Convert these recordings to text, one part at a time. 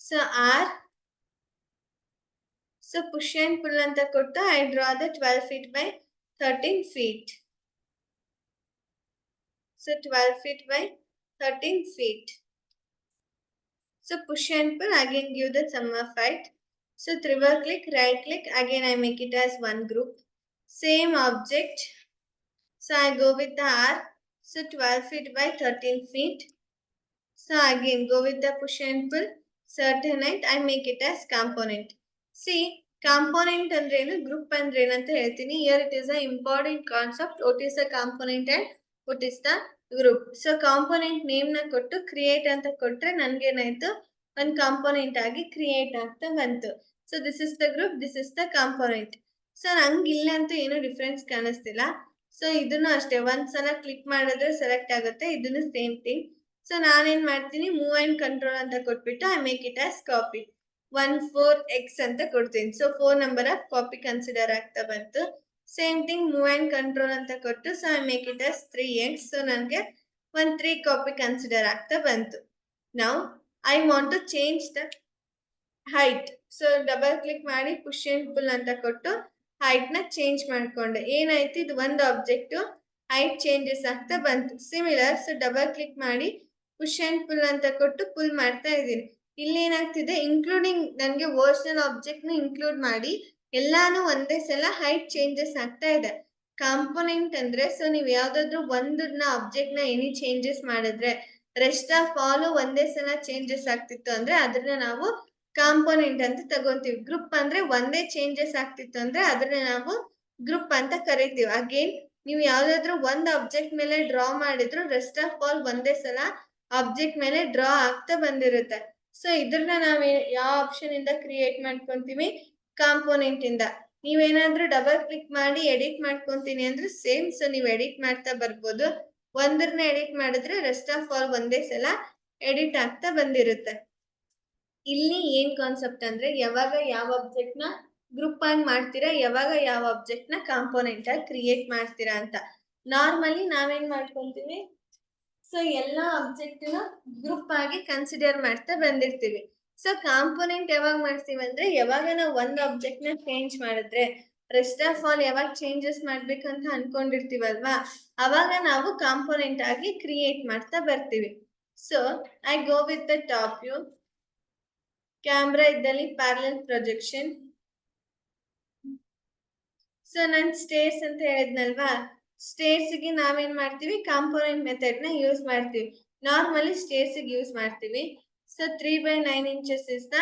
So R. So push and pull anta kottu I draw the 12 feet by 13 feet. So 12 feet by 13 feet. So push and pull, again give the sum of height. So triple click, right click, again I make it as one group. Same object. So I go with the R. So 12 feet by 13 feet. So again go with the push and pull. Certain height, I make it as component. See, component andrenu, group andrenu anta heltini. Here it is an important concept. What is the component and what is the group? So component name na kottu create anta kotre nange enaitu one component agi create agta bantu. So this is the group, this is the component. So nange illantu ಏನು difference ಕಾಣಿಸ್ತಿಲ್ಲ. So ಇದನ್ನು ಅಷ್ಟೇ ಒಂದ್ಸಲ click ಮಾಡಿದ್ರೆ select ಆಗುತ್ತೆ. ಇದನ್ನು same thing. So ನಾನೇನ್ ಮಾಡ್ತೀನಿ, ಮೂವ್ ಅಂಡ್ ಕಂಟ್ರೋಲ್ ಅಂತ ಕೊಟ್ಬಿಟ್ಟು I make it as copy 14x ಅಂತ ಕೊಡ್ತೀನಿ. So 4 number of copy consider ಆಗ್ತಾ ಬಂತು. Same thing move and control ಅಂತ ಕೊಟ್ಟು so I make it as 3x. So ನನಗೆ 3 ಕಾಪಿ ಕನ್ಸಿಡರ್ ಆಗ್ತಾ ಬಂತು. Now I want to change the height. So double click ಮಾಡಿ ಪುಷ್ ಅಂಡ್ ಪುಲ್ ಅಂತ ಕೊಟ್ಟು ಹೈಟ್ ನ ಚೇಂಜ್ ಮಾಡ್ಕೊಂಡೆ. ಏನಾಯ್ತು, ಇದು ಒಂದು ಆಬ್ಜೆಕ್ಟ್ ಹೈಟ್ ಚೇಂಜಸ್ ಆಗ್ತಾ ಬಂತು. ಸಿಮಿಲರ್, ಸೊ ಡಬಲ್ ಕ್ಲಿಕ್ ಮಾಡಿ ಪುಷ್ ಅಂಡ್ ಪುಲ್ ಅಂತ ಕೊಟ್ಟು ಪುಲ್ ಮಾಡ್ತಾ ಇದ್ದೀನಿ. ಇಲ್ಲಿ ಏನಾಗ್ತಿದೆ, ಇನ್ಕ್ಲೂಡಿಂಗ್ ನನಗೆ ವರ್ಚುವಲ್ ಆಬ್ಜೆಕ್ಟ್ ನ ಇನ್ಕ್ಲೂಡ್ ಮಾಡಿ ಎಲ್ಲಾನು ಒಂದೇ ಸಲ ಹೈಟ್ ಚೇಂಜಸ್ ಆಗ್ತಾ ಇದೆ. ಕಾಂಪೋನೆಂಟ್ ಅಂದ್ರೆ ಸೊ ನೀವು ಯಾವ್ದಾದ್ರು ಒಂದನ್ನ ಆಬ್ಜೆಕ್ಟ್ ನ ಎನಿ ಚೇಂಜಸ್ ಮಾಡಿದ್ರೆ ರೆಸ್ಟ್ ಆಫ್ ಆಲ್ ಒಂದೇ ಸಲ ಚೇಂಜಸ್ ಆಗ್ತಿತ್ತು ಅಂದ್ರೆ ಅದನ್ನ ನಾವು ಕಾಂಪೋನೆಂಟ್ ಅಂತ ತಗೊಂತೀವಿ. ಗ್ರೂಪ್ ಅಂದ್ರೆ ಒಂದೇ ಚೇಂಜಸ್ ಆಗ್ತಿತ್ತು ಅಂದ್ರೆ ಅದನ್ನ ನಾವು ಗ್ರೂಪ್ ಅಂತ ಕರಿತೀವಿ. ಅಗೇನ್ ನೀವು ಯಾವ್ದಾದ್ರು ಒಂದ್ ಆಬ್ಜೆಕ್ಟ್ ಮೇಲೆ ಡ್ರಾ ಮಾಡಿದ್ರು ರೆಸ್ಟ್ ಆಫ್ ಆಲ್ ಒಂದೇ ಸಲ ಆಬ್ಜೆಕ್ಟ್ ಮೇಲೆ ಡ್ರಾ ಆಗ್ತಾ ಬಂದಿರುತ್ತೆ. ಸೊ ಇದ್ರನ್ನ ನಾವ್ ಯಾವ ಆಪ್ಷನ್ ಇಂದ ಕ್ರಿಯೇಟ್ ಮಾಡ್ಕೊಂತೀವಿ, ಕಾಂಪೋನೆಂಟ್ ಇಂದ. ನೀವೇನಾದ್ರೂ ಡಬಲ್ ಕ್ಲಿಕ್ ಮಾಡಿ ಎಡಿಟ್ ಮಾಡ್ಕೊಂತೀನಿ ಅಂದ್ರೆ ಸೇಮ್. ಸೊ ನೀವು ಎಡಿಟ್ ಮಾಡ್ತಾ ಬರ್ಬೋದು. ಒಂದನ್ನ ಎಡಿಟ್ ಮಾಡಿದ್ರೆ ರೆಸ್ಟ್ ಆಫ್ ಆಲ್ ಒಂದೇ ಸಲ ಎಡಿಟ್ ಆಗ್ತಾ ಬಂದಿರುತ್ತೆ. ಇಲ್ಲಿ ಏನ್ ಕಾನ್ಸೆಪ್ಟ್ ಅಂದ್ರೆ ಯಾವಾಗ ಯಾವ ಆಬ್ಜೆಕ್ಟ್ ನ ಗ್ರೂಪ್ ಆಗಿ ಮಾಡ್ತೀರಾ, ಯಾವಾಗ ಯಾವ ಆಬ್ಜೆಕ್ಟ್ ನ ಕಾಂಪೋನೆಂಟ್ ಆಗಿ ಕ್ರಿಯೇಟ್ ಮಾಡ್ತೀರಾ ಅಂತ. ನಾರ್ಮಲಿ ನಾವೇನ್ ಮಾಡ್ಕೊಂತೀವಿ, ಸೊ ಎಲ್ಲಾ ಆಬ್ಜೆಕ್ಟ್ ನ ಗ್ರೂಪ್ ಆಗಿ ಕನ್ಸಿಡರ್ ಮಾಡ್ತಾ ಬಂದಿರ್ತೀವಿ. ಸೊ ಕಾಂಪೋನೆಂಟ್ ಯಾವಾಗ ಮಾಡ್ತೀವಿ ಅಂದ್ರೆ ಯಾವಾಗ ನಾವು ಒಂದ್ ಆಬ್ಜೆಕ್ಟ್ ನ ಚೇಂಜ್ ಮಾಡಿದ್ರೆ ರೆಸ್ಟ್ ಆಫ್ ಆಲ್ ಯಾವಾಗ ಚೇಂಜಸ್ ಮಾಡ್ಬೇಕಂತ ಅನ್ಕೊಂಡಿರ್ತೀವಲ್ವಾ, ಅವಾಗ ನಾವು ಕಾಂಪೋನೆಂಟ್ ಆಗಿ ಕ್ರಿಯೇಟ್ ಮಾಡ್ತಾ ಬರ್ತೀವಿ. So I go with the top view. Camera ಇದ್ದಲ್ಲಿ ಪ್ಯಾರಲಲ್ ಪ್ರೊಜೆಕ್ಷನ್. ಸೊ ನಾನು ಸ್ಟೇರ್ಸ್ ಅಂತ ಹೇಳಿದ್ನಲ್ವಾ, ಸ್ಟೇರ್ಸ್ ಗೆ ನಾವೇನ್ ಮಾಡ್ತೀವಿ, ಕಾಂಪೋನೆಂಟ್ ಮೆಥಡ್ ನ ಯೂಸ್ ಮಾಡ್ತೀವಿ. ನಾರ್ಮಲಿ ಸ್ಟೇರ್ಸ್ ಗೆ ಯೂಸ್ ಮಾಡ್ತೀವಿ. So 3/9 inches is the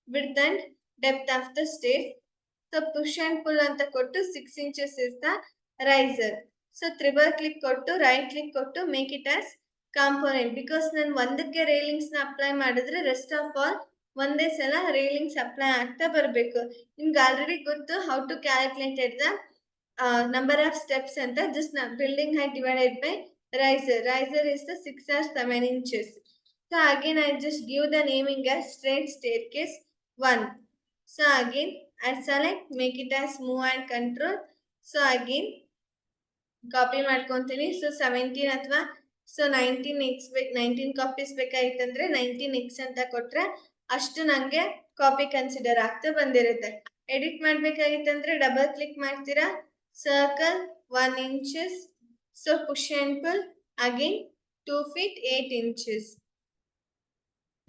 width and depth of the stair. So push and pull ಅಂತ ಕೊಟ್ಟು 6 inches is the riser. So triple click ಕೊಟ್ಟು ರೈಟ್ ಕ್ಲಿಕ್ ಕೊಟ್ಟು make it as component. Because ನಾನು ಒಂದಕ್ಕೆ railings ನ apply ಮಾಡಿದ್ರೆ rest of all ಒಂದೇ ಸಲ ರೇಲಿಂಗ್ಸ್ ಅಪ್ಲೈ ಆಗ್ತಾ ಬರ್ಬೇಕು. ನಿಮ್ಗೆ ಆಲ್ರೆಡಿ ಗೊತ್ತು how to calculated the number of steps ಅಂತ. just building height divided by riser. Riser is the 6 or 7 inches. So again I just give the naming as straight staircase 1. So again I select, make it as move and control. So again copy ಮಾಡ್ಕೊಂತೀನಿ. So 17 ಅಥವಾ so 19x 19 copies ಬೇಕಾಗಿತ್ತಂದ್ರೆ 19x ಅಂತ ಕೊಟ್ರೆ ಅಷ್ಟು ನಂಗೆ copy consider ಆಗ್ತಾ ಬಂದಿರುತ್ತೆ. Edit ಮಾಡ್ಬೇಕಾಗಿತ್ತಂದ್ರೆ double click ಮಾಡ್ತೀರಾ, circle 1 inches. So push and pull again 2 feet 8 inches.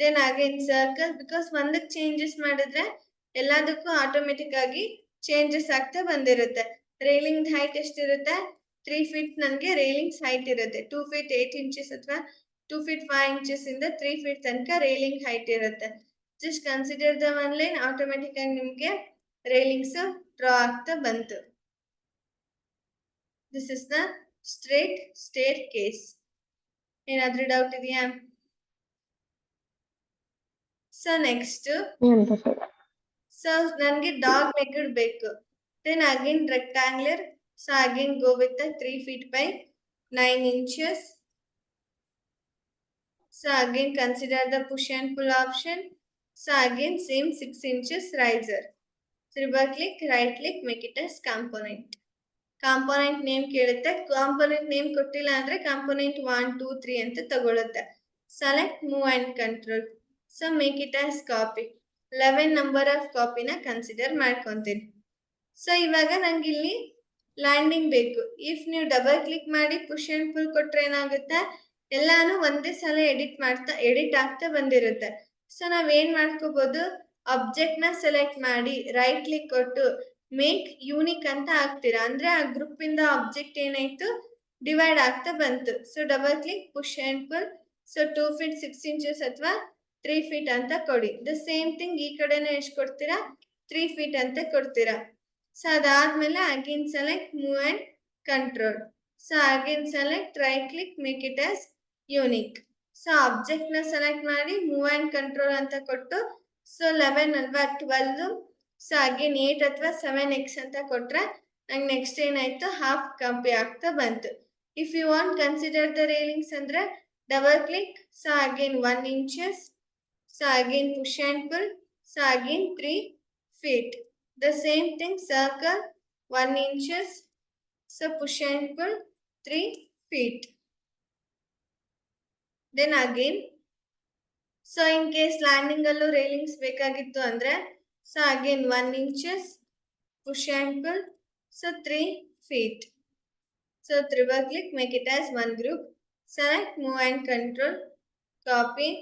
Then again circle. Because ಒಂದಕ್ಕೆ ಚೇಂಜಸ್ ಮಾಡಿದ್ರೆ ಎಲ್ಲದಕ್ಕೂ ಆಟೋಮೆಟಿಕ್ ಆಗಿ ಚೇಂಜಸ್ ಆಗ್ತಾ ಬಂದಿರುತ್ತೆ. ರೇಲಿಂಗ್ ಹೈಟ್ ಎಷ್ಟಿರುತ್ತೆ, 3 feet ನನಗೆ ರೇಲಿಂಗ್ಸ್ ಹೈಟ್ ಇರುತ್ತೆ. 2 feet 8 inches ಅಥವಾ 2 feet 5 inches ಇಂದ 3 feet ತನಕ ರೇಲಿಂಗ್ ಹೈಟ್ ಇರುತ್ತೆ. Just consider the one line, automatic ಆಗಿ ನಿಮ್ಗೆ ರೇಲಿಂಗ್ಸ್ ಡ್ರಾ ಆಗ್ತಾ ಬಂತು. This is the straight staircase. ಏನಾದ್ರೂ ಡೌಟ್ ಇದೆಯಾ? ಸೊ ನೆಕ್ಸ್ಟ್, ಸೊ ನನಗೆ ಡಾಗ್ ಲೆಗ್ಡ್ ಬೇಕು. Then again rectangular. So again go with the 3 feet by 9 inches. So again consider the push and pull option. So again same 6 inches riser. Triple click, right click, make it as component. Component name ಕೇಳುತ್ತೆ. Component name ಕೊಟ್ಟಿಲ್ಲ ಅಂದ್ರೆ component 1 2 3 ಅಂತ ತಗೊಳುತ್ತೆ. Select, move and control. So make it as copy. 11 number of copy na consider ಮಾಡ್ಕೊಂತೀನಿ. So ಇವಾಗ ನಂಗೆ ಇಲ್ಲಿ landing ಬೇಕು. ಇಫ್ ನೀವು ಡಬಲ್ ಕ್ಲಿಕ್ ಮಾಡಿ ಪುಷ್ ಅಂಡ್ ಪುಲ್ ಕೊಟ್ರೆ ಏನಾಗುತ್ತೆ, ಎಲ್ಲಾನು ಒಂದೇ ಸಲ ಎಡಿಟ್ ಆಗ್ತಾ ಬಂದಿರುತ್ತೆ. ಸೊ ನಾವೇನ್ ಮಾಡ್ಕೋಬಹುದು, ಆಬ್ಜೆಕ್ಟ್ ನ ಸೆಲೆಕ್ಟ್ ಮಾಡಿ ರೈಟ್ ಕ್ಲಿಕ್ ಕೊಟ್ಟು ಮೇಕ್ ಯೂನಿಕ್ ಅಂತ ಹಾಕ್ತೀರಾ ಅಂದ್ರೆ ಆ ಗ್ರೂಪ್ ಇಂದ ಆಬ್ಜೆಕ್ಟ್ ಏನಾಯ್ತು ಡಿವೈಡ್ ಆಗ್ತಾ ಬಂತು. So double click push and pull. So 2 feet 6 inches ಅಥವಾ 3 feet ಅಂತ ಕೊಡಿ. ದ ಸೇಮ್ ಥಿಂಗ್ ಈ ಕಡೆನೂ ಎಷ್ಟು ಕೊಡ್ತೀರಾ, 3 feet ಅಂತ ಕೊಡ್ತೀರಾ. ಸೊ ಅದಾದ್ಮೇಲೆ again select move and control. So again select right click make it as unique. So object ನ ಸೆಲೆಕ್ಟ್ ಮಾಡಿ ಮೂವ್ ಅಂಡ್ ಕಂಟ್ರೋಲ್ ಅಂತ ಕೊಟ್ಟು ಸೊ 11 ಅಲ್ವಾ 12. ಸೊ ಅಗೇನ್ 8 ಅಥವಾ 7x ಅಂತ ಕೊಟ್ರೆ ನಂಗೆ ನೆಕ್ಸ್ಟ್ ಏನಾಯ್ತು ಹಾಫ್ ಕಾಪಿ ಆಗ್ತಾ ಬಂತು. If you want consider the railings ಅಂದ್ರೆ double click. So again 1 inches. So again push and pull. So again 3 feet. The same thing circle 1 inches. So push and pull 3 feet. Then again, so in case landing allo railings ಬೇಕಾಗಿತ್ತು ಅಂದ್ರೆ so again 1 inches push and pull. So 3 feet. So triple click make it as one group. Select move and control copy.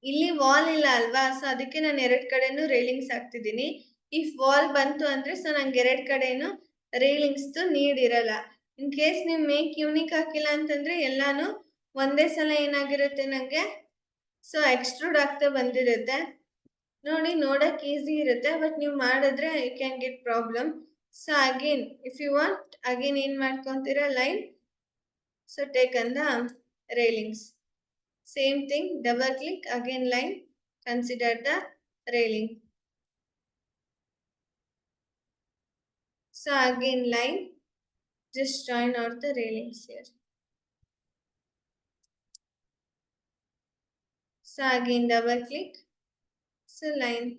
ಇಲ್ಲಿ wall ಇಲ್ಲ ಅಲ್ವಾ, so ಅದಕ್ಕೆ ನಾನು 2 ಕಡೆನೂ railings ಹಾಕ್ತಿದ್ದೀನಿ. If wall ಬಂತು ಅಂದ್ರೆ ಸೊ ನಂಗೆ 2 ಕಡೆನೂ ರೇಲಿಂಗ್ಸ್ ನೀಡ್ ಇರಲ್ಲ. ಇನ್ ಕೇಸ್ ನೀವು ಮೇಕ್ ಯೂನಿಕ್ ಹಾಕಿಲ್ಲ ಅಂತಂದ್ರೆ ಎಲ್ಲಾನು ಒಂದೇ ಸಲ ಏನಾಗಿರುತ್ತೆ ನಂಗೆ ಸೊ ಎಕ್ಸ್ಟ್ರೂಡ್ ಆಗ್ತಾ ಬಂದಿರುತ್ತೆ. ನೋಡಿ ನೋಡಕ್ ಈಸಿ ಇರುತ್ತೆ, ಬಟ್ ನೀವು ಮಾಡಿದ್ರೆ you can get problem. So again if you want again ಏನ್ ಮಾಡ್ಕೊಂತೀರಾ line. So take on the railings. Same thing, double click, again line, consider the railing. So again line, just join out the railings here. So again double click, so line.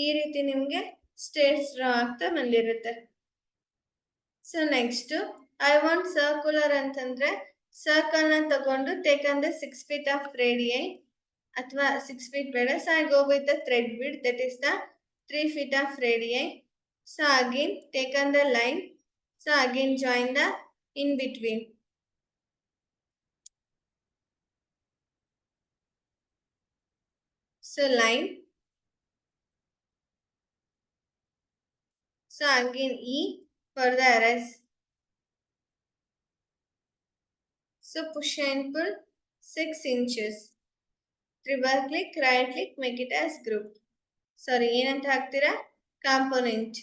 ಈ ರೀತಿ ನಿಮಗೆ States draw ಆಗ್ತಾ ಬಂದಿರುತ್ತೆ. So next I want circular ಅಂತಂದ್ರೆ circle ನ ತಗೊಂಡು taken the 6 feet of radii ಅಥವಾ 6 feet ಬೇಡ. So I go with the thread width that is the 3 feet of radii. So again taken the line. So again join the in between. So line. So again E for the arrows. So push and pull 6 inches. Triple click, right click, make it as group. Sorry, ಏನಂತ ಹಾಕ್ತೀರಾ component.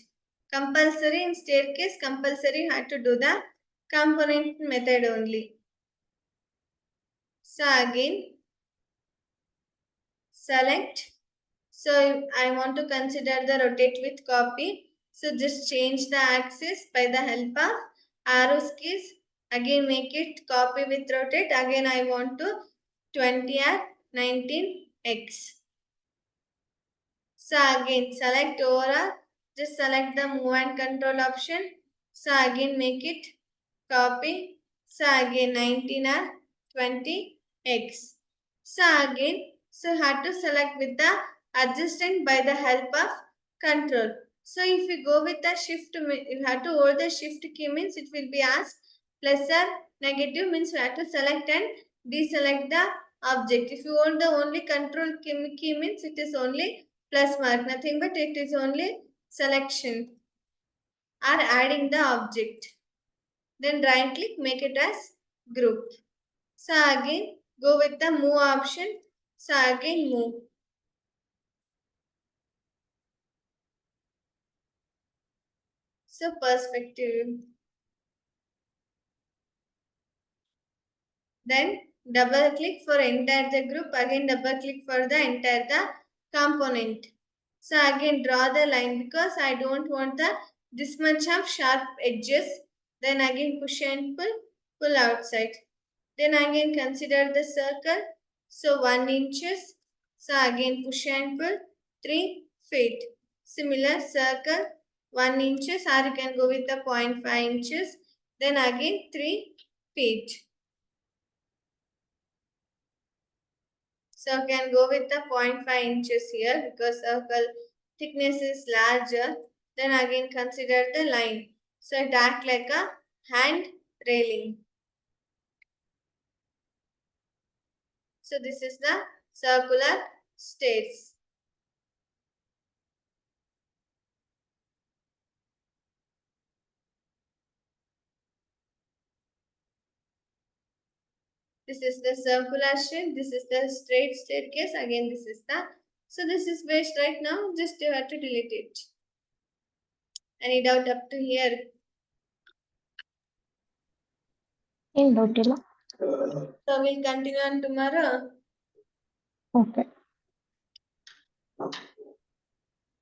Compulsory in staircase, compulsory you have to do the component method only. So again select. So I want to consider the rotate with copy. So just change the axis by the help of arrow keys. Again make it copy with rotate. Again I want to 20 or 19x. So again select overall. Just select the move and control option. So again make it copy. So again 19 or 20x. So again so have to select with the adjustment by the help of control. So if you go with the shift, you have to hold the shift key means it will be asked plus or negative means you have to select and deselect the object. If you hold the only control key means it is only plus mark, nothing but it is only selection or adding the object. Then right click make it as group. So again go with the move option. So again move. So perspective. Then double click for entire the group. Again double click for the entire the component. So again draw the line because I don't want the this much of sharp edges. Then again push and pull outside. Then again consider the circle. So 1 inches. So again push and pull 3 feet. Similar circle 1 inches, or you can go with the 0.5 inches. Then again 3 feet. So you can go with the 0.5 inches here because circle thickness is larger. Then again consider the line. So it acts like a hand railing. So this is the circular states. This is the circular shape. This is the straight staircase. Again, this is the. So this is waste right now. Just you have to delete it. Any doubt up to here? In doubt ಇಲ್ಲ. So we'll continue on tomorrow. Okay.